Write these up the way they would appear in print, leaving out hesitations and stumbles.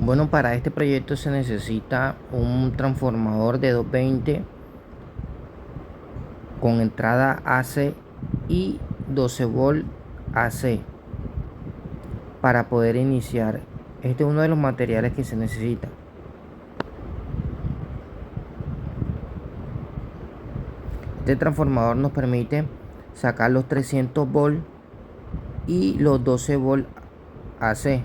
Bueno, para este proyecto se necesita un transformador de 220 con entrada AC y 12 volt AC para poder iniciar. Este es uno de los materiales que se necesita. Este transformador nos permite sacar los 300 volt y los 12 volt AC,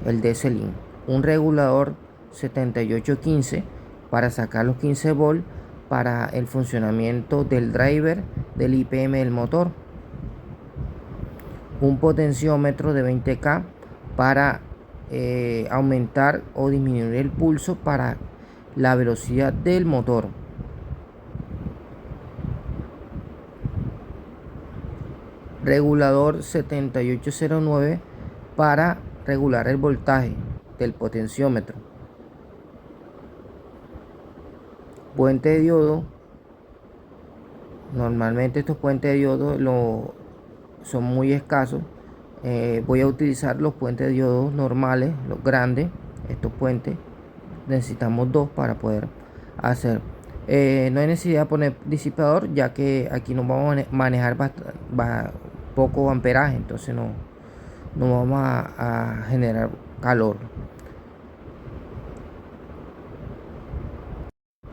el DC-Link. Un regulador 7815 para sacar los 15 volt para el funcionamiento del driver del IPM del motor. Un potenciómetro de 20K para aumentar o disminuir el pulso para la velocidad del motor. Regulador 7809 para regular el voltaje del potenciómetro. Puente de diodo. Normalmente estos puentes de diodo son muy escasos. Voy a utilizar los puentes de diodo normales, los grandes. Estos puentes necesitamos dos para poder hacer. No hay necesidad de poner disipador, ya que aquí nos vamos a manejar poco amperaje, entonces no vamos a generar calor.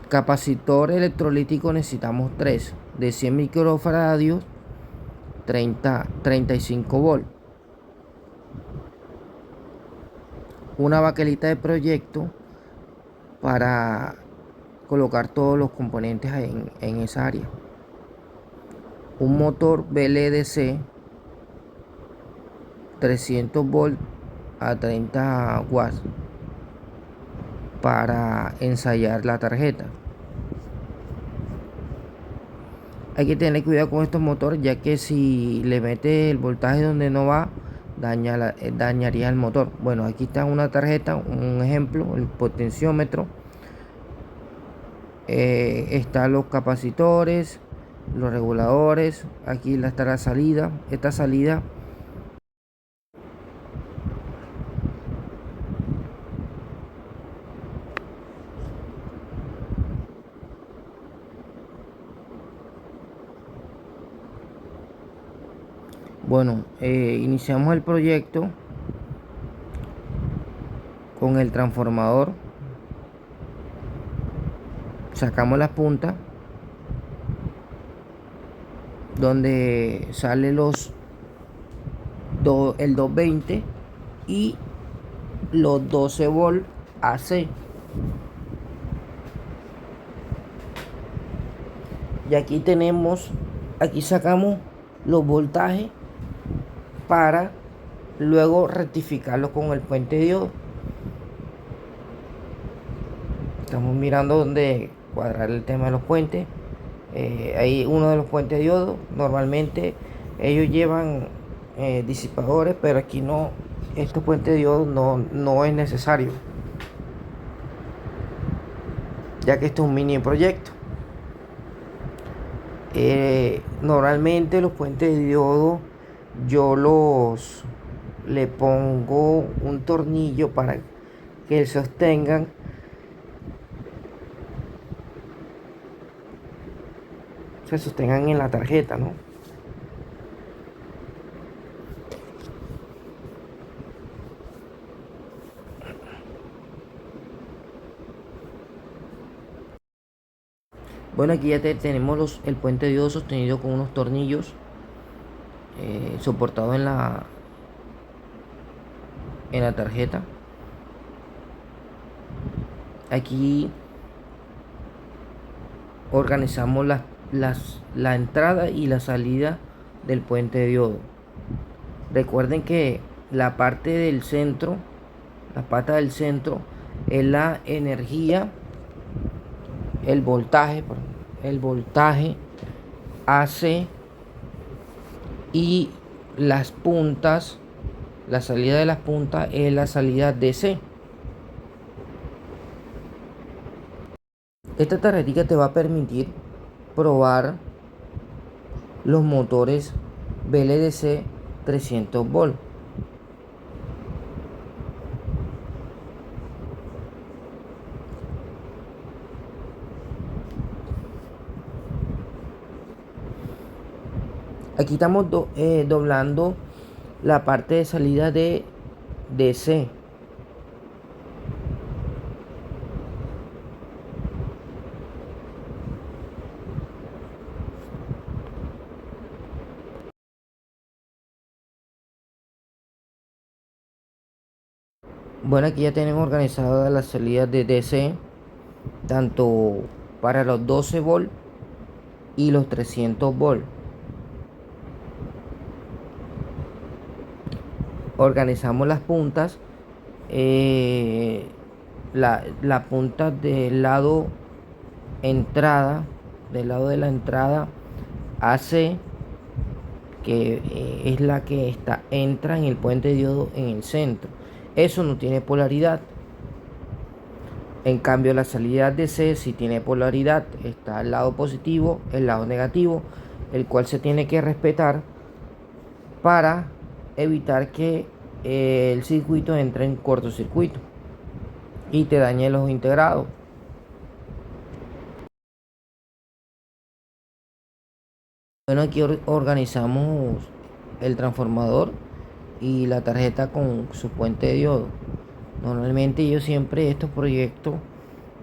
Capacitor electrolítico necesitamos 3 de 100 microfarados, 35 volt. Una baquelita de proyecto para colocar todos los componentes en esa área. Un motor BLDC 300 volt a 30 watts para ensayar la tarjeta. Hay que tener cuidado con estos motores, ya que si le mete el voltaje donde no va, dañaría el motor. Bueno, aquí está una tarjeta, un ejemplo, el potenciómetro. Están los capacitores, los reguladores. Aquí está la salida. Esta salida bueno, iniciamos el proyecto con el transformador. Sacamos las puntas donde sale el 220 y los 12 volt AC. Y aquí sacamos los voltajes para luego rectificarlo con el puente de diodo. Estamos mirando dónde cuadrar el tema de los puentes. Hay uno de los puentes de diodo. Normalmente ellos llevan disipadores, pero aquí no. Estos puentes de diodo no es necesario, ya que esto es un mini proyecto. Normalmente los puentes de diodo yo le pongo un tornillo para que se sostengan en la tarjeta, ¿no? Bueno, aquí ya tenemos el puente de diodo sostenido con unos tornillos soportados en la tarjeta. Aquí organizamos la entrada y la salida del puente de diodo. Recuerden que la parte del centro, la pata del centro, es la energía, el voltaje AC, y las puntas, la salida de las puntas es la salida DC. Esta tarjetita te va a permitir probar los motores BLDC 300 volt. Aquí estamos doblando la parte de salida de DC. Bueno, aquí ya tenemos organizadas las salidas de DC, tanto para los 12 volt y los 300 volt. Organizamos las puntas, eh, la punta del lado entrada, del lado de la entrada AC, que es la que entra en el puente de diodo en el centro. Eso no tiene polaridad. En cambio, la salida DC sí tiene polaridad. Está el lado positivo, el lado negativo, el cual se tiene que respetar para evitar que el circuito entre en cortocircuito y te dañe los integrados. Bueno, aquí organizamos el transformador y la tarjeta con su puente de diodo. Normalmente yo siempre estos proyectos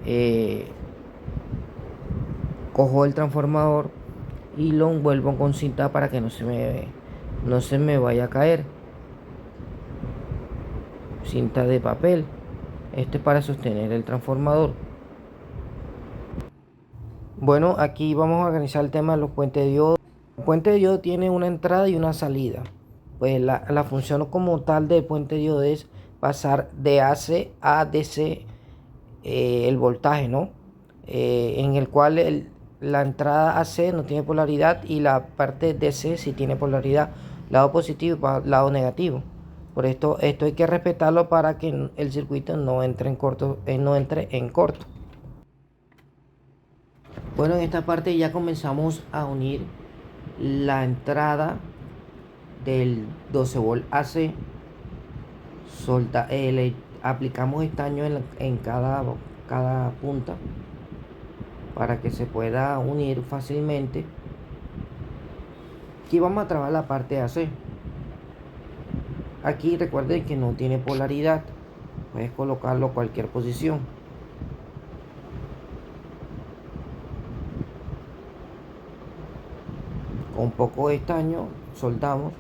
eh, cojo el transformador y lo envuelvo con cinta para que no se me vaya a caer. Cinta de papel. Esto es para sostener el transformador. Bueno, aquí vamos a organizar el tema de los puentes de diodo. El puente de diodo tiene una entrada y una salida. Pues la función como tal del puente de diodo es pasar de AC a DC el voltaje, ¿no? En el cual la entrada AC no tiene polaridad y la parte DC sí tiene polaridad, lado positivo y lado negativo. Por esto hay que respetarlo para que el circuito no entre en corto, no entre en corto. Bueno, en esta parte ya comenzamos a unir la entrada del 12 volt AC. Le aplicamos estaño en cada punta para que se pueda unir fácilmente. Aquí vamos a trabajar la parte AC. Aquí recuerden que no tiene polaridad, puedes colocarlo a cualquier posición. Con un poco de estaño soldamos.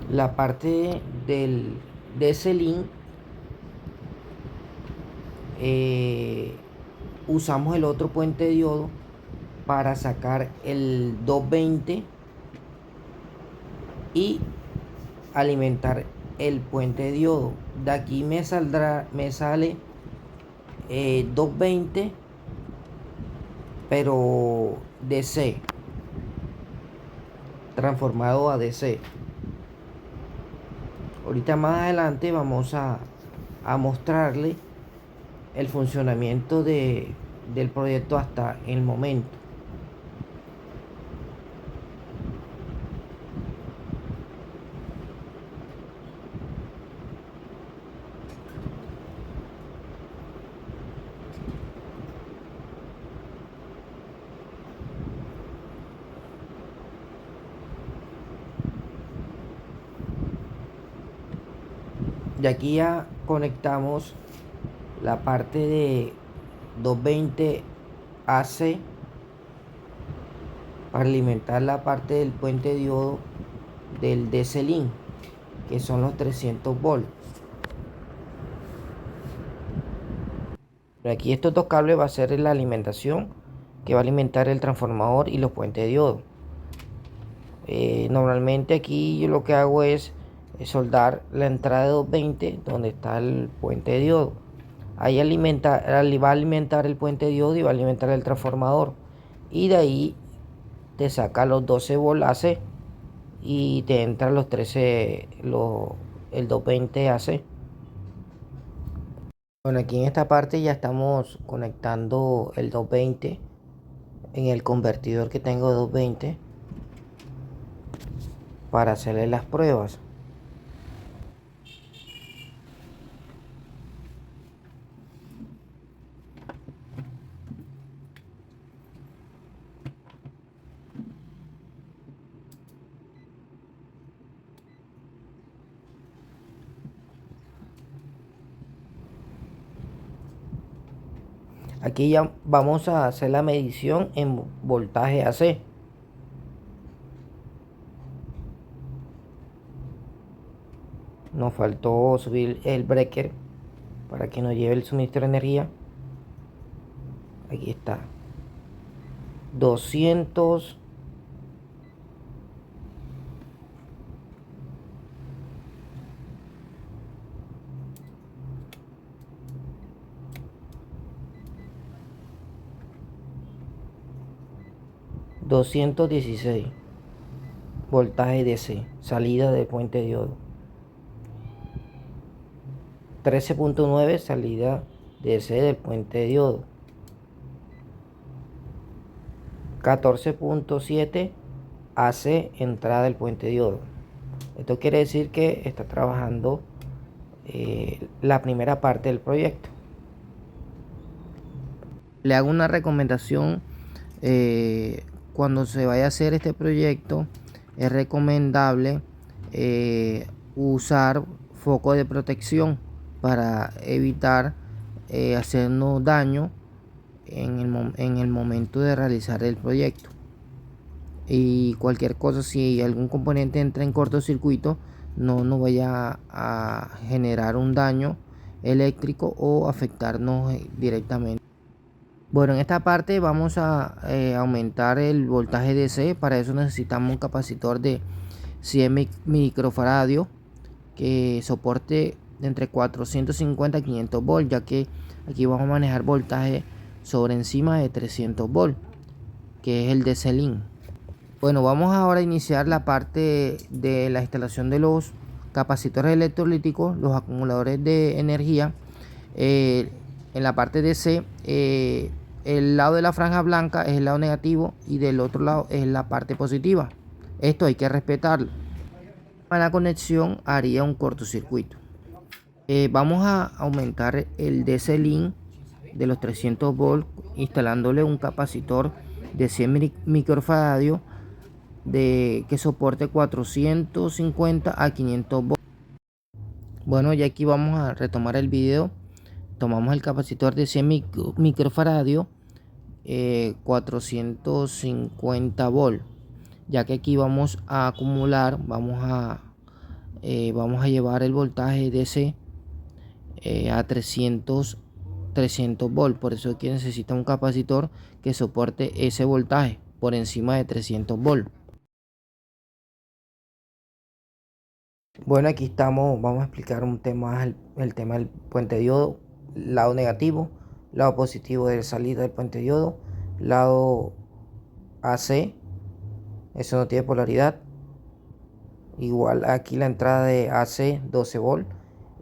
La parte de ese link, usamos el otro puente de diodo para sacar el 220 y alimentar el puente de diodo. De aquí me sale 220 pero DC, transformado a DC. Ahorita más adelante vamos a mostrarle el funcionamiento del proyecto hasta el momento. Y aquí ya conectamos la parte de 220 AC para alimentar la parte del puente de diodo del DC-Link, que son los 300 volts. Aquí estos dos cables va a ser la alimentación que va a alimentar el transformador y los puentes de diodo. Normalmente aquí yo lo que hago es soldar la entrada de 220 donde está el puente de diodo. Ahí va a alimentar el puente de diodo y va a alimentar el transformador. Y de ahí te saca los 12 volt AC y te entra los 13, el 220 AC. Bueno, aquí en esta parte ya estamos conectando el 220 en el convertidor que tengo de 220 para hacerle las pruebas. Aquí ya vamos a hacer la medición en voltaje AC. Nos faltó subir el breaker para que nos lleve el suministro de energía. Aquí está. 200. 216 voltaje DC, salida del puente diodo. 13.9 salida DC del puente diodo. 14.7 AC entrada del puente diodo. Esto quiere decir que está trabajando la primera parte del proyecto. Le hago una recomendación. Cuando se vaya a hacer este proyecto, es recomendable usar foco de protección para evitar hacernos daño en el momento de realizar el proyecto. Y cualquier cosa, si algún componente entra en cortocircuito, no nos vaya a generar un daño eléctrico o afectarnos directamente. Bueno, en esta parte vamos a aumentar el voltaje DC. Para eso necesitamos un capacitor de 100 microfaradios que soporte entre 450 y 500 volts, ya que aquí vamos a manejar voltaje sobre encima de 300 volts, que es el DC-Link. Bueno, vamos ahora a iniciar la parte de la instalación de los capacitores electrolíticos, los acumuladores de energía. En la parte DC, el lado de la franja blanca es el lado negativo y del otro lado es la parte positiva. Esto hay que respetarlo. Para la conexión haría un cortocircuito. Vamos a aumentar el DC-Link de los 300 volts instalándole un capacitor de 100 microfaradios que soporte 450 a 500 volts. Bueno, ya aquí vamos a retomar el video. Tomamos el capacitor de 100 microfaradios, 450 volts, ya que aquí vamos a acumular, vamos a llevar el voltaje DC a 300 volts. Por eso aquí necesita un capacitor que soporte ese voltaje por encima de 300 volts. Bueno, aquí estamos, vamos a explicar un tema, el tema del puente diodo. Lado negativo, lado positivo de salida del puente diodo, lado AC, eso no tiene polaridad. Igual aquí la entrada de AC 12 volts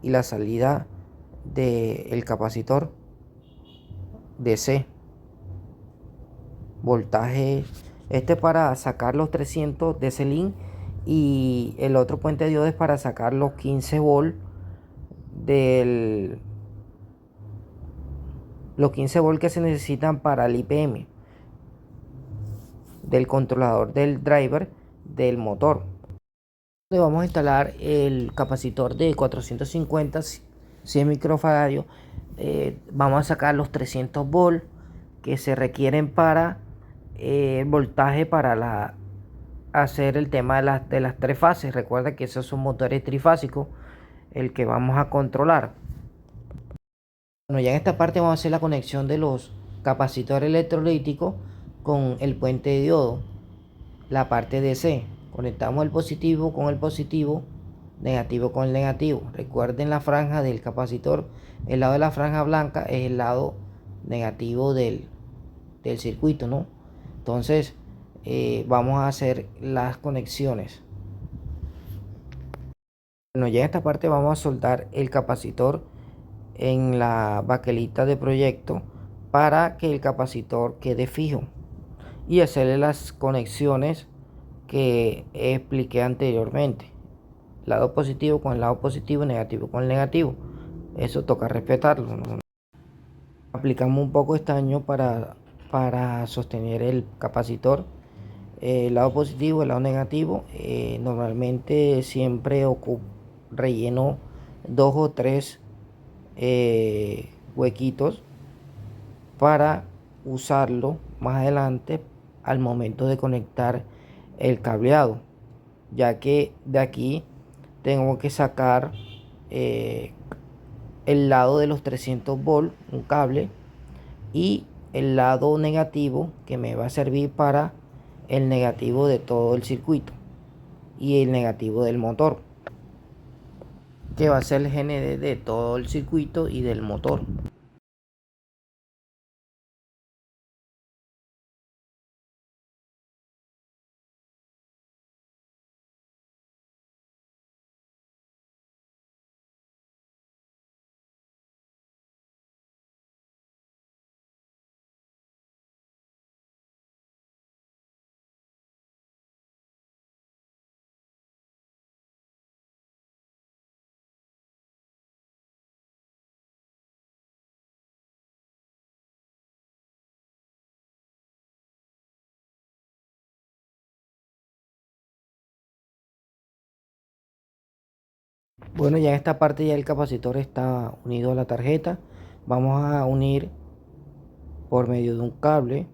y la salida del capacitor DC. Voltaje, este para sacar los 300 DC-Link y el otro puente diodo es para sacar los 15 volts los 15 volts que se necesitan para el IPM del controlador del driver del motor. Vamos a instalar el capacitor de 450 100 microfaradios. Vamos a sacar los 300 volts que se requieren para el voltaje para hacer el tema de las tres fases. Recuerda que esos son motores trifásicos el que vamos a controlar. Bueno, ya en esta parte vamos a hacer la conexión de los capacitores electrolíticos con el puente de diodo, la parte DC. Conectamos el positivo con el positivo, negativo con el negativo. Recuerden la franja del capacitor, el lado de la franja blanca es el lado negativo del circuito, ¿no? Entonces vamos a hacer las conexiones. Bueno, ya en esta parte vamos a soldar el capacitor en la baquelita de proyecto para que el capacitor quede fijo y hacerle las conexiones que expliqué anteriormente, lado positivo con el lado positivo, negativo con el negativo. Eso toca respetarlo, ¿no? Aplicamos un poco de estaño para sostener el capacitor, el lado positivo, el lado negativo. Normalmente siempre relleno 2 o 3 huequitos para usarlo más adelante al momento de conectar el cableado, ya que de aquí tengo que sacar el lado de los 300 volts, un cable, y el lado negativo que me va a servir para el negativo de todo el circuito y el negativo del motor, que va a ser el GND de todo el circuito y del motor. Bueno, ya en esta parte ya el capacitor está unido a la tarjeta. Vamos a unir por medio de un cable.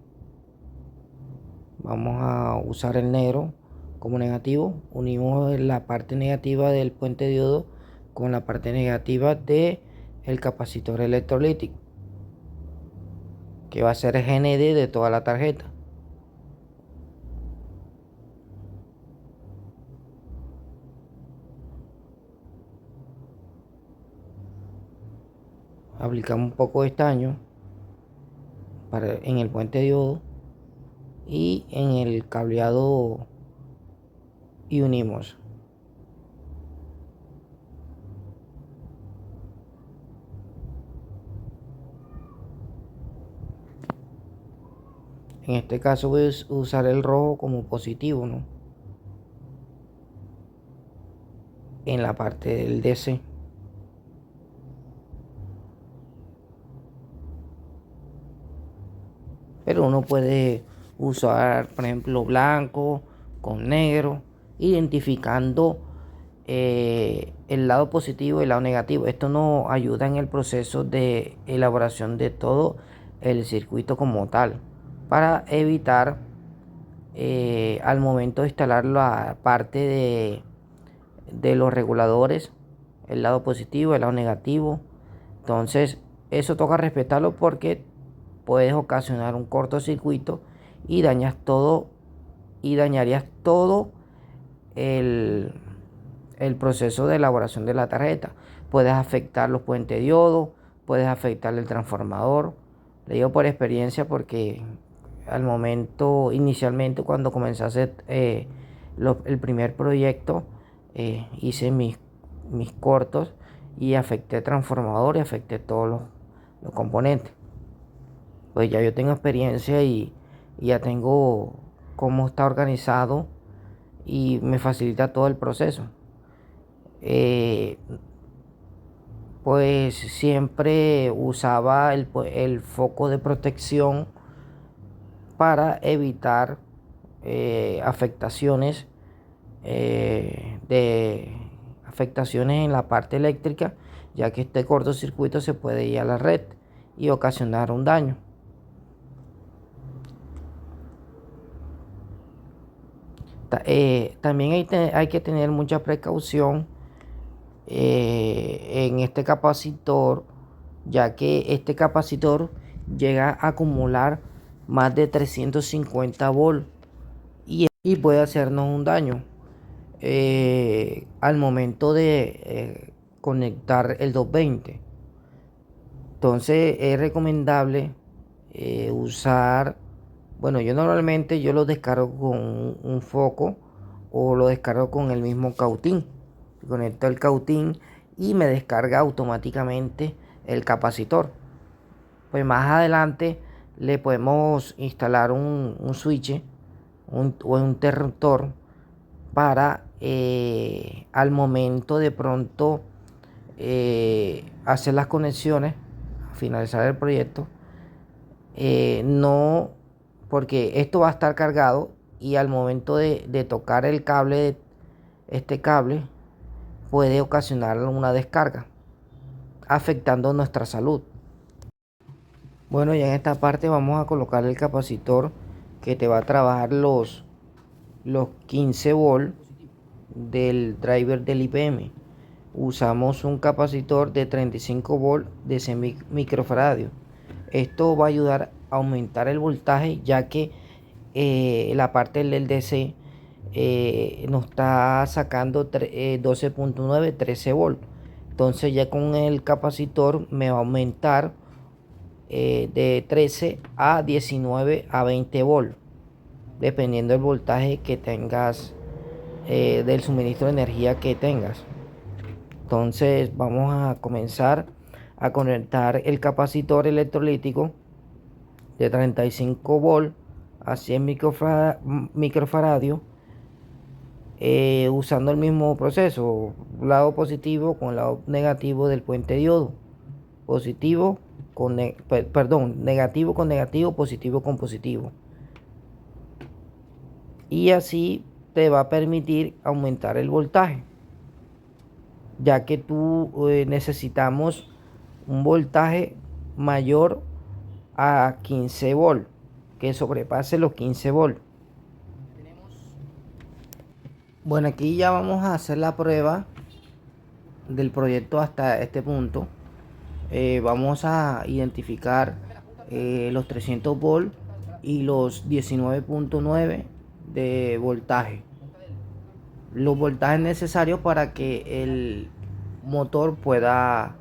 Vamos a usar el negro como negativo. Unimos la parte negativa del puente diodo con la parte negativa de el capacitor electrolítico, que va a ser GND de toda la tarjeta. Aplicamos un poco de estaño en el puente diodo y en el cableado y unimos. En este caso voy a usar el rojo como positivo, ¿no? En la parte del DC. Pero uno puede usar, por ejemplo, blanco con negro, identificando el lado positivo y el lado negativo. Esto nos ayuda en el proceso de elaboración de todo el circuito como tal, para evitar al momento de instalar la parte de los reguladores, el lado positivo, el lado negativo. Entonces, eso toca respetarlo porque puedes ocasionar un cortocircuito y dañarías todo el proceso de elaboración de la tarjeta. Puedes afectar los puentes diodo, puedes afectar el transformador. Le digo por experiencia porque al momento, inicialmente cuando comencé a hacer el primer proyecto, hice mis cortos y afecté transformador y afecté todos los componentes. Pues ya yo tengo experiencia y ya tengo cómo está organizado y me facilita todo el proceso. Pues siempre usaba el foco de protección para evitar afectaciones en la parte eléctrica, ya que este cortocircuito se puede ir a la red y ocasionar un daño. También hay que tener mucha precaución en este capacitor, ya que este capacitor llega a acumular más de 350 volts y puede hacernos un daño al momento de conectar el 220. Entonces es recomendable usar, bueno, yo normalmente lo descargo con un foco o lo descargo con el mismo cautín. Conecto el cautín y me descarga automáticamente el capacitor. Pues más adelante le podemos instalar un switch o un interruptor para al momento de pronto hacer las conexiones, finalizar el proyecto, no, porque esto va a estar cargado y al momento de tocar el cable, este cable puede ocasionar una descarga, afectando nuestra salud. Bueno, ya en esta parte vamos a colocar el capacitor que te va a trabajar los 15 volt del driver del IPM. Usamos un capacitor de 35 volt de ese microfaradio. Esto va a ayudar a aumentar el voltaje, ya que la parte del DC nos está sacando 12.9, 13 volt. Entonces ya con el capacitor me va a aumentar de 13 a 19 a 20 volt, dependiendo del voltaje que tengas, del suministro de energía que tengas. Entonces vamos a comenzar a conectar el capacitor electrolítico de 35 volt a 100 microfaradios, usando el mismo proceso, lado positivo con lado negativo del puente diodo, positivo con negativo con negativo, positivo con positivo, y así te va a permitir aumentar el voltaje, ya que necesitamos un voltaje mayor a 15 volt, que sobrepase los 15 volt. Bueno, aquí ya vamos a hacer la prueba del proyecto hasta este punto. Vamos a identificar los 300 volt y los 19.9 de voltaje, los voltajes necesarios para que el motor pueda,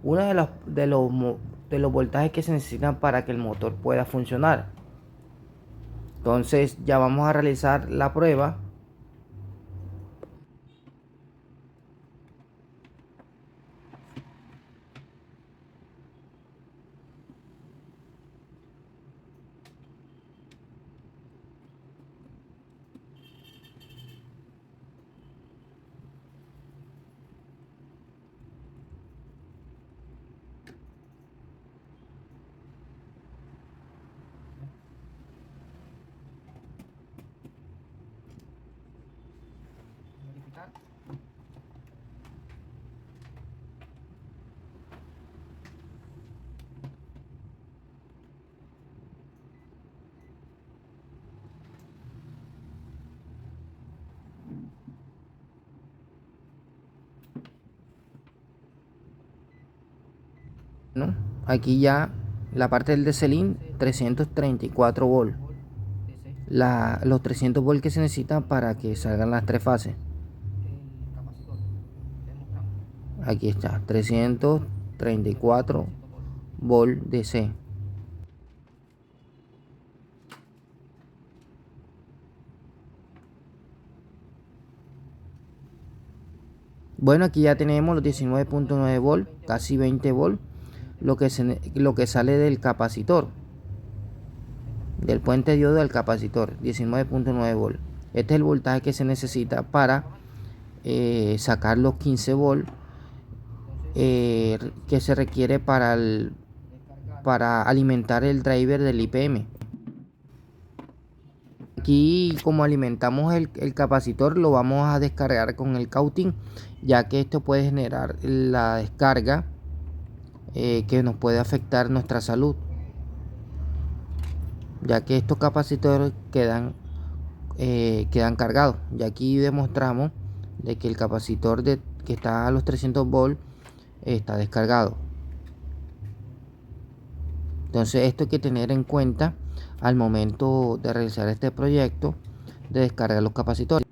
uno de los voltajes que se necesitan para que el motor pueda funcionar. Entonces ya vamos a realizar la prueba. ¿No? Aquí ya la parte del DC-Link 334 volt, los 300 volt que se necesitan para que salgan las tres fases. Aquí está, 334 volt DC. Bueno, aquí ya tenemos los 19.9 volt, casi 20 volt, lo que sale del capacitor, del puente diodo del capacitor, 19.9 volt. Este es el voltaje que se necesita para sacar los 15 volt que se requiere para alimentar el driver del IPM. Aquí, como alimentamos el capacitor, lo vamos a descargar con el cautín, ya que esto puede generar la descarga que nos puede afectar nuestra salud, ya que estos capacitores quedan cargados. Y aquí demostramos de que el capacitor que está a los 300 volt está descargado. Entonces esto hay que tener en cuenta al momento de realizar este proyecto de descargar los capacitores.